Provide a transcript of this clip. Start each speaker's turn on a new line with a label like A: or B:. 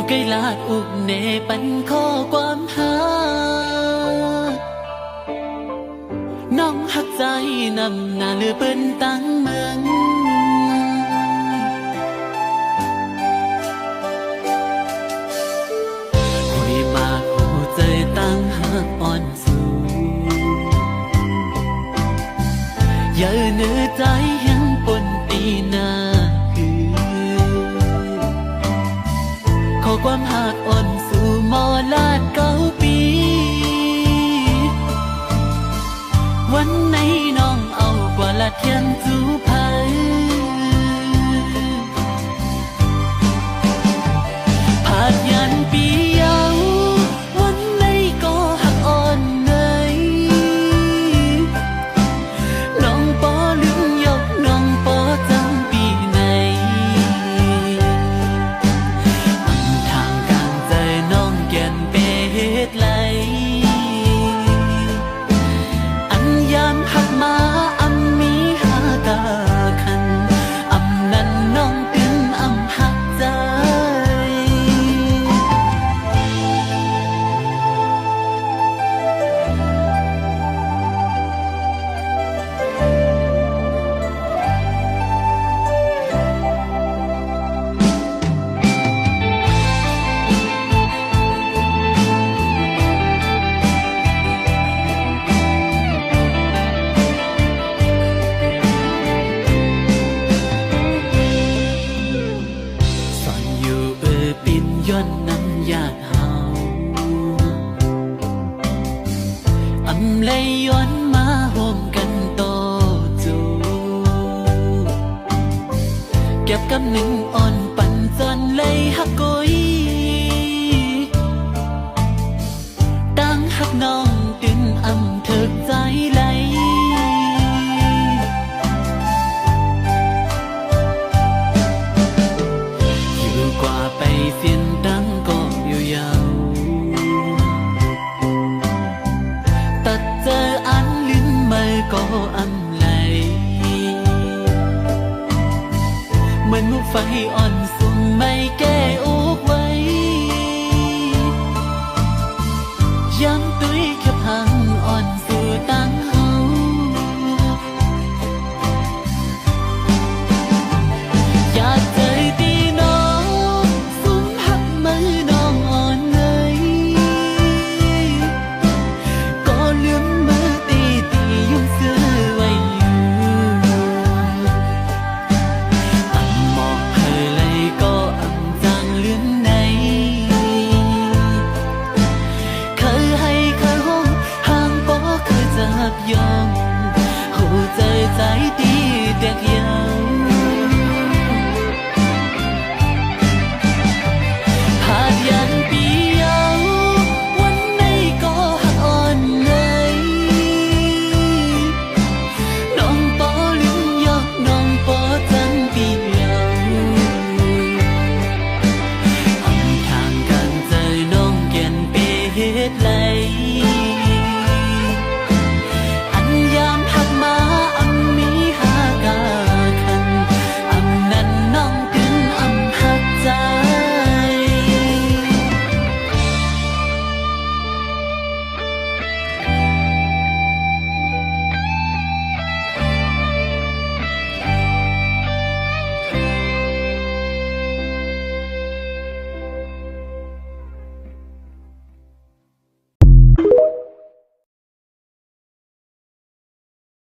A: ใกล้ลาดอุกเนปันข้อความหาน้องหักใจนำหน้าเลือเปิ้นตั้งเมืองคุยมากหัวใจตั้งหักอ่อนสูอย่าเนื้อใจยังปนตีนาขอความหักอ่อนสู่มอลาด9 ปีวันไหนน้องเอากว่าละเทียนจูภัยผ่านยันปีเยาวันไหนก็หักอ่อนเงยน้องปอลืมยกน้องปอจำปีไหนทางกลางใจน้องแก่นเปดไหลอันยามหักมาอำมีหากาคันอำนั้นน้องตึงอำหักใจย้อนน้ำยาเฮาอำเลยย้อนมาโฮมกันโตจูเก็บกำหนึ่งอ่อนปั่นจนเลยหักกุยตั้งหักน้องตึนอำเถิกใจไหลอยู่กว่าไปเสียนตั้งก็อยู่ยาวตัดเจออันลิ้นมือก็อำไหลเหมือนมุกไฟอ่อนสุ่มไม่แก้